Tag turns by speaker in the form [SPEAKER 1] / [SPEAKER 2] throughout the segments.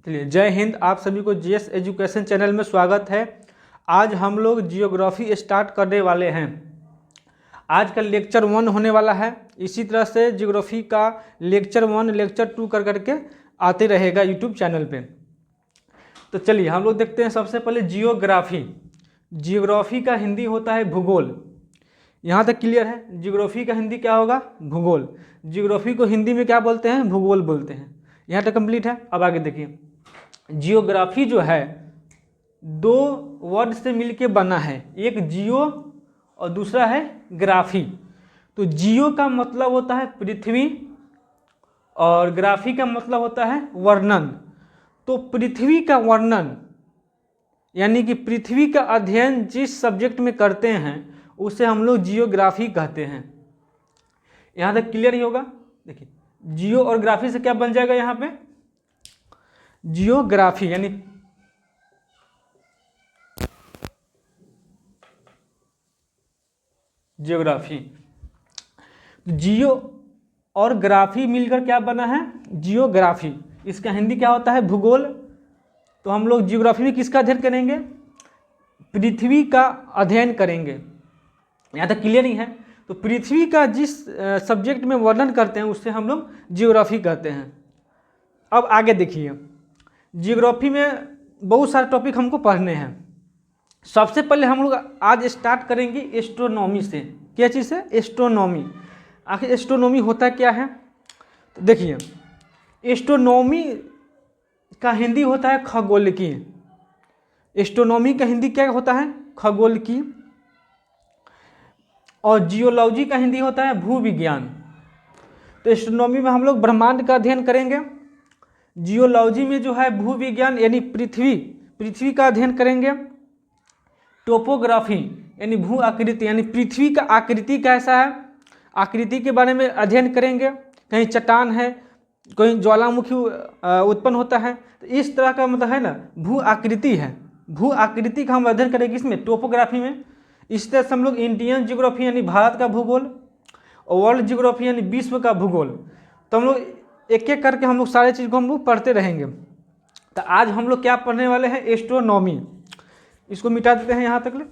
[SPEAKER 1] चलिए, जय हिंद। आप सभी को जीएस एजुकेशन चैनल में स्वागत है। आज हम लोग जियोग्राफी स्टार्ट करने वाले हैं। आज का लेक्चर 1 होने वाला है। इसी तरह से जियोग्राफी का लेक्चर 1, लेक्चर 2 कर करके आते रहेगा यूट्यूब चैनल पे। तो चलिए हम लोग देखते हैं। सबसे पहले जियोग्राफी। जियोग्राफी का हिंदी होता है भूगोल। यहाँ तक क्लियर है? जियोग्राफी का हिंदी क्या होगा? भूगोल। जियोग्राफी को हिंदी में क्या बोलते हैं? भूगोल बोलते हैं। यहाँ तक कंप्लीट है। अब आगे देखिए, जियोग्राफी जो है 2 वर्ड से मिलके बना है। एक जियो और दूसरा है ग्राफी। तो जियो का मतलब होता है पृथ्वी और ग्राफी का मतलब होता है वर्णन। तो पृथ्वी का वर्णन यानी कि पृथ्वी का अध्ययन जिस सब्जेक्ट में करते हैं उसे हम लोग जियोग्राफी कहते हैं। यहाँ तक क्लियर ही होगा। देखिए, जियो और ग्राफी से क्या बन जाएगा? यहाँ पे जियोग्राफी यानी जियोग्राफी। जियो और ग्राफी मिलकर क्या बना है? जियोग्राफी। इसका हिंदी क्या होता है? भूगोल। तो हम लोग जियोग्राफी में किसका अध्ययन करेंगे? पृथ्वी का अध्ययन करेंगे। यहाँ तक क्लियर ही है? तो पृथ्वी का जिस सब्जेक्ट में वर्णन करते हैं उससे हम लोग जियोग्राफी कहते हैं। अब आगे देखिए, जियोग्राफी में बहुत सारे टॉपिक हमको पढ़ने हैं। सबसे पहले हम लोग आज स्टार्ट करेंगे एस्ट्रोनॉमी से। क्या चीज़ से? एस्ट्रोनॉमी। आखिर एस्ट्रोनॉमी होता क्या है? तो देखिए, एस्ट्रोनॉमी का हिंदी होता है खगोलकी। एस्ट्रोनॉमी का हिंदी क्या होता है? खगोलकी। और जियोलॉजी का हिंदी होता है भूविज्ञान। तो एस्ट्रोनॉमी में हम लोग ब्रह्मांड का अध्ययन करेंगे। जियोलॉजी में जो है भूविज्ञान यानी पृथ्वी का अध्ययन करेंगे। टोपोग्राफी यानी भू आकृति यानी पृथ्वी का आकृति कैसा है, आकृति के बारे में अध्ययन करेंगे। कहीं चट्टान है, कहीं ज्वालामुखी उत्पन्न होता है, तो इस तरह का मतलब है ना, भू आकृति है। भू आकृति का हम अध्ययन करेंगे इसमें, टोपोग्राफी में। इस तरह से हम लोग इंडियन जियोग्राफी यानी भारत का भूगोल और वर्ल्ड जियोग्राफी यानी विश्व का भूगोल। तो हम लोग एक एक करके हम लोग सारे चीज़ को हम लोग पढ़ते रहेंगे। तो आज हम लोग क्या पढ़ने वाले हैं? एस्ट्रोनॉमी। इसको मिटा देते हैं यहाँ तक ले।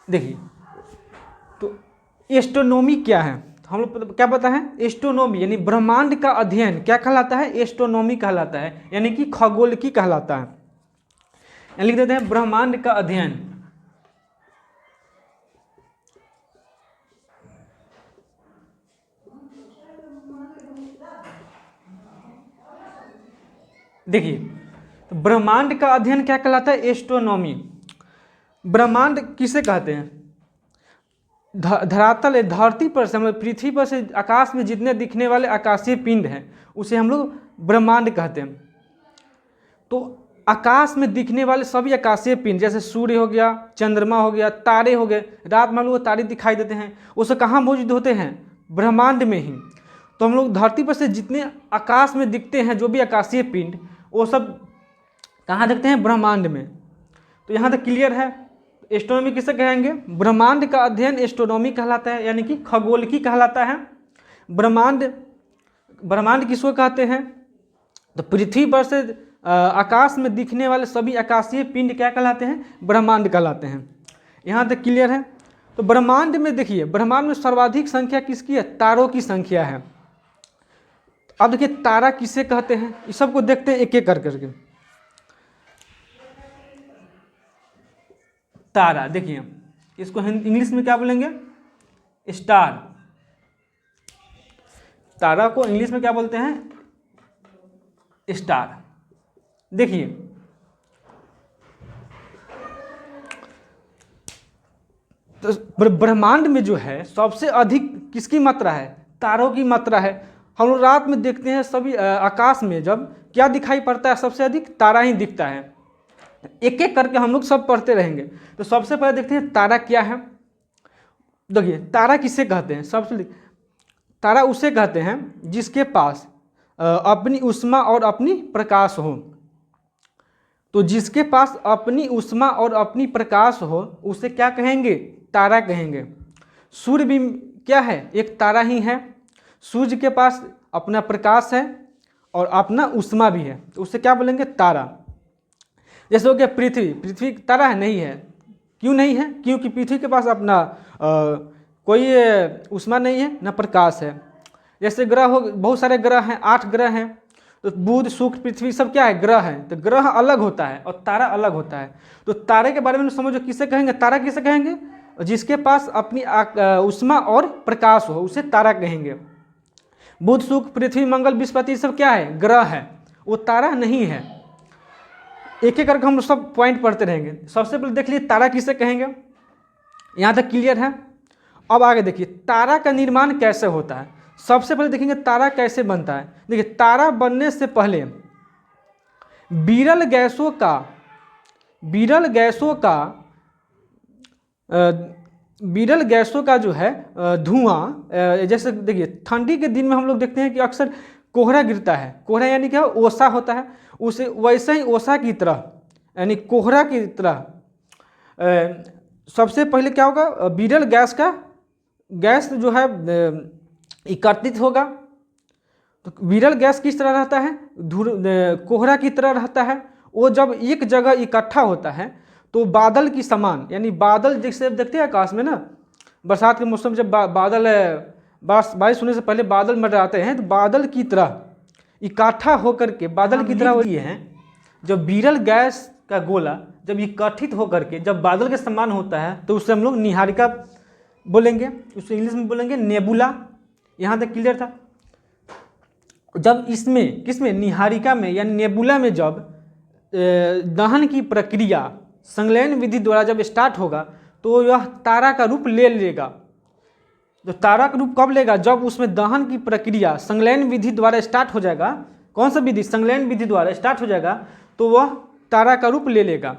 [SPEAKER 1] देखिए, तो एस्ट्रोनॉमी क्या है? हम लोग क्या पता है? एस्ट्रोनॉमी यानी ब्रह्मांड का अध्ययन क्या कहलाता है? एस्ट्रोनॉमी कहलाता है, यानी कि खगोलकी कहलाता है। लिख देते हैं ब्रह्मांड का अध्ययन। देखिए, तो ब्रह्मांड का अध्ययन क्या कहलाता है? एस्ट्रोनॉमी। ब्रह्मांड किसे कहते हैं? धरातल धरती पर से, मतलब पृथ्वी पर से आकाश में जितने दिखने वाले आकाशीय पिंड हैं उसे हम लोग ब्रह्मांड कहते हैं। तो आकाश में दिखने वाले सभी आकाशीय पिंड, जैसे सूर्य हो गया, चंद्रमा हो गया, तारे हो गए। रात में हम लोग तारे दिखाई देते हैं, वो सब कहाँ मौजूद होते हैं? ब्रह्मांड में ही। तो हम लोग धरती पर से जितने आकाश में दिखते हैं जो भी आकाशीय पिंड, वो सब कहाँ दिखते हैं? ब्रह्मांड में। तो यहाँ तक क्लियर है? एस्ट्रोनॉमी किसे कहेंगे? ब्रह्मांड का अध्ययन एस्ट्रोनॉमी कहलाता है, यानी कि खगोलकी कहलाता है। ब्रह्मांड किसको कहते हैं? तो पृथ्वी पर से आकाश में दिखने वाले सभी आकाशीय पिंड क्या कहलाते हैं? ब्रह्मांड कहलाते हैं। यहाँ तक क्लियर है? तो ब्रह्मांड में देखिए, ब्रह्मांड में सर्वाधिक संख्या किसकी है? तारों की संख्या है। अब देखिए, तारा किसे कहते हैं? इस सबको देखते हैं एक एक करके। तारा, देखिए इसको इंग्लिश में क्या बोलेंगे? स्टार। तारा को इंग्लिश में क्या बोलते हैं? स्टार। देखिए, तो ब्रह्मांड में जो है सबसे अधिक किसकी मात्रा है? तारों की मात्रा है। हम लोग रात में देखते हैं सभी आकाश में, जब क्या दिखाई पड़ता है? सबसे अधिक तारा ही दिखता है। एक एक करके हम लोग सब पढ़ते रहेंगे। तो सबसे पहले देखते हैं तारा क्या है। देखिए, तारा किसे कहते हैं? सबसे तारा उसे कहते हैं जिसके पास अपनी ऊष्मा और अपनी प्रकाश हो। तो जिसके पास अपनी ऊष्मा और अपनी प्रकाश हो उसे क्या कहेंगे? तारा कहेंगे। सूर्य भी क्या है, एक तारा ही है। सूर्य के पास अपना प्रकाश है और अपना ऊष्मा भी है, तो उसे क्या बोलेंगे, तारा। जैसे हो गया पृथ्वी, पृथ्वी तारा है, नहीं है। क्यों नहीं है, क्योंकि पृथ्वी के पास अपना कोई ऊष्मा नहीं है, न प्रकाश है। जैसे ग्रह हो, बहुत सारे ग्रह हैं, 8 ग्रह हैं, तो बुध शुक्र पृथ्वी सब क्या है, ग्रह हैं। तो ग्रह अलग होता है और तारा अलग होता है। तो तारे के बारे में समझो, किसे कहेंगे, तारा किसे कहेंगे, जिसके पास अपनी ऊष्मा और प्रकाश हो उसे तारा कहेंगे। बुध शुक्र पृथ्वी मंगल बृहस्पति सब क्या है, ग्रह है, वो तारा नहीं है। एक एक करके हम सब पॉइंट पढ़ते रहेंगे। सबसे पहले देख लीजिए तारा किसे कहेंगे, यहाँ तक क्लियर है। अब आगे देखिए तारा का निर्माण कैसे होता है। सबसे पहले देखेंगे तारा कैसे बनता है। देखिए तारा बनने से पहले विरल गैसों का जो है धुआं, जैसे देखिए ठंडी के दिन में हम लोग देखते हैं कि अक्सर कोहरा गिरता है। कोहरा यानी क्या, ओसा होता है, उसे वैसे ही ओसा की तरह यानी कोहरा की तरह सबसे पहले क्या होगा, विरल गैस जो है एकत्रित होगा। तो विरल गैस किस तरह रहता है, कोहरा की तरह रहता है। वो जब एक जगह इकट्ठा होता है तो बादल की समान, यानी बादल जैसे देखते हैं आकाश में ना, बरसात के मौसम जब बादल बारिश होने से पहले बादल मंडराते हैं, तो बादल की तरह इकट्ठा होकर के बादल की तरह होती है। जब विरल गैस का गोला जब इकट्ठित होकर के जब बादल के समान होता है तो उसे हम लोग निहारिका बोलेंगे, उसे इंग्लिश में बोलेंगे नेबुला। यहाँ तक क्लियर था। जब इसमें किसमें, निहारिका में या नेबुला में जब दहन की प्रक्रिया संलयन विधि द्वारा जब स्टार्ट होगा तो यह तारा का रूप ले लेगा। तो तारा का रूप कब लेगा, जब उसमें दहन की प्रक्रिया संलयन विधि द्वारा स्टार्ट हो जाएगा। कौन सा विधि, संलयन विधि द्वारा स्टार्ट हो जाएगा तो वह तारा का रूप ले लेगा।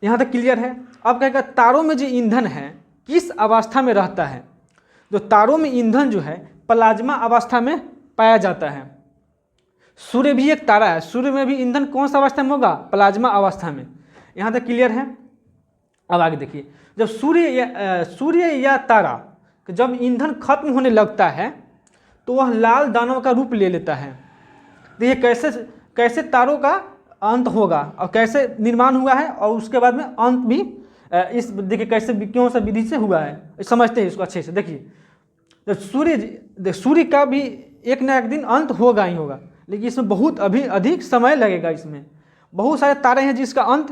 [SPEAKER 1] यहाँ तक क्लियर है। अब कहेगा तारों में जो ईंधन है किस अवस्था में रहता है। तो तारों में ईंधन जो है प्लाज्मा अवस्था में पाया जाता है। सूर्य भी एक तारा है, सूर्य में भी ईंधन कौन सा अवस्था में होगा, प्लाज्मा अवस्था में। यहाँ तक क्लियर है। अब आगे देखिए, जब सूर्य या तारा जब ईंधन खत्म होने लगता है तो वह लाल दानव का रूप ले लेता है। देखिए कैसे तारों का अंत होगा और कैसे निर्माण हुआ है, और उसके बाद में अंत भी इस देखिए कैसे कौन सा विधि से हुआ है, समझते हैं इसको अच्छे से। देखिए जब सूर्य का भी एक ना एक दिन अंत होगा ही होगा, लेकिन इसमें बहुत अधिक समय लगेगा। इसमें बहुत सारे तारे हैं जिसका अंत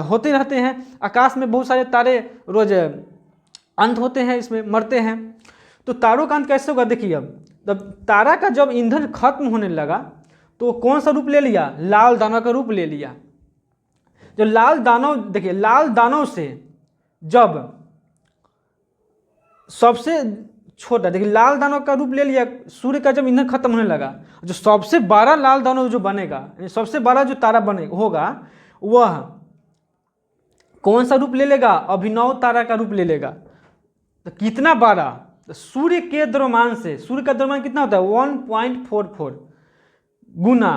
[SPEAKER 1] होते रहते हैं। आकाश में बहुत सारे तारे रोज अंत होते हैं, इसमें मरते हैं। तो तारों का अंत कैसे होगा, देखिए अब तारा का जब ईंधन खत्म होने लगा तो कौन सा रूप ले लिया, लाल दानव का रूप ले लिया। जो लाल दानव, देखिए लाल दानव से जब सबसे छोटा, देखिए लाल दानव का रूप ले लिया सूर्य का जब ईंधन खत्म होने लगा, जो सबसे बड़ा लाल दानव जो बनेगा, सबसे बड़ा जो तारा होगा वह कौन सा रूप ले लेगा, अभिनव तारा का रूप ले लेगा। तो कितना बड़ा, तो सूर्य के द्रव्यमान से, सूर्य का द्रव्यमान कितना होता है 1.44 गुना।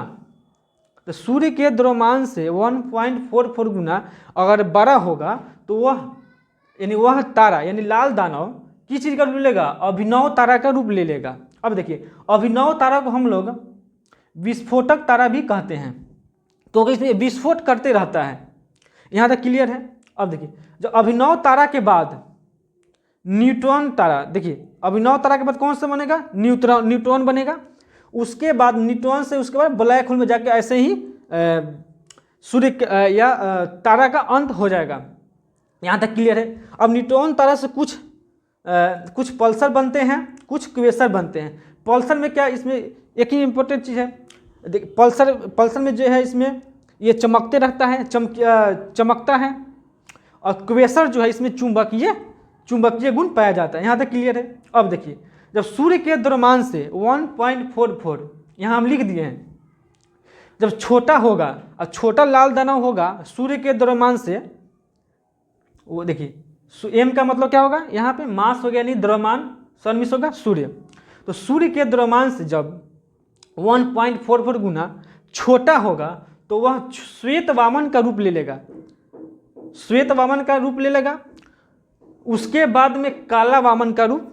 [SPEAKER 1] तो सूर्य के द्रव्यमान से 1.44 गुना अगर बड़ा होगा तो वह तारा यानी लाल दानव किस चीज़ का रूप ले लेगा, अभिनव तारा का रूप ले लेगा। अब देखिए अभिनव तारा को हम लोग विस्फोटक तारा भी कहते हैं, तो इसमें विस्फोट करते रहता है। यहाँ तक क्लियर है। अब देखिए जो अभिनव तारा के बाद न्यूट्रॉन तारा, देखिए अभिनव तारा के बाद कौन सा बनेगा, न्यूट्रॉन बनेगा। उसके बाद न्यूट्रॉन से उसके बाद ब्लैक होल में जाके ऐसे ही सूर्य या तारा का अंत हो जाएगा। यहाँ तक क्लियर है। अब न्यूट्रॉन तारा से कुछ पल्सर बनते हैं, कुछ क्वेसर बनते हैं। पल्सर में क्या, इसमें एक ही इम्पोर्टेंट चीज़ है, देखिए पल्सर में जो है इसमें ये चमकते रहता है, चमकता है, और क्वेसर जो है इसमें चुंबकीय गुण पाया जाता है। यहाँ तक क्लियर है। अब देखिए जब सूर्य के द्रव्यमान से 1.44 यहाँ हम लिख दिए हैं, जब छोटा होगा और छोटा लाल दानव होगा सूर्य के द्रव्यमान से, वो देखिए एम का मतलब क्या होगा, यहाँ पे मास हो गया, यानी द्रव्यमान, सन्मिश होगा सूर्य। तो सूर्य के द्रव्यमान से जब 1.44 गुना छोटा होगा तो वह श्वेत वामन का रूप ले लेगा, श्वेत वामन का रूप ले लेगा। उसके बाद में काला वामन का रूप,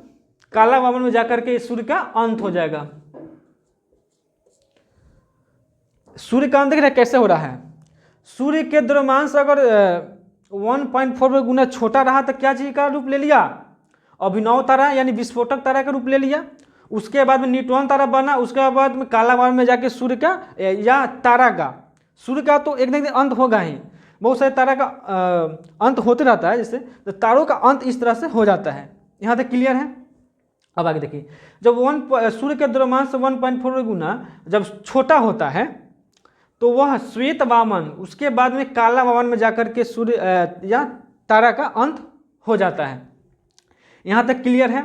[SPEAKER 1] काला वामन में जाकर के सूर्य का अंत हो जाएगा। सूर्य का अंत देख रहे कैसे हो रहा है। सूर्य के द्रव्यमांश अगर 1.4 गुना छोटा रहा तो क्या चीज का रूप ले लिया, अभिनव तारा यानी विस्फोटक तारा का रूप ले लिया। उसके बाद में न्यूट्रॉन तारा बना, उसके बाद में काला वामन में जाके सूर्य का या तारा का, सूर्य का तो एक न एक दिन अंत होगा ही, बहुत सारे तारा का अंत होते रहता है, जैसे तो तारों का अंत इस तरह से हो जाता है। यहाँ तक क्लियर है। अब आगे देखिए, जब सूर्य के द्रव्यमांश 1.4 गुना जब छोटा होता है तो वह श्वेत वामन, उसके बाद में काला वामन में जाकर के सूर्य या तारा का अंत हो जाता है। यहाँ तक क्लियर है।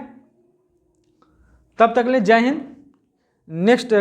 [SPEAKER 1] तब तक ले जय हिंद। नेक्स्ट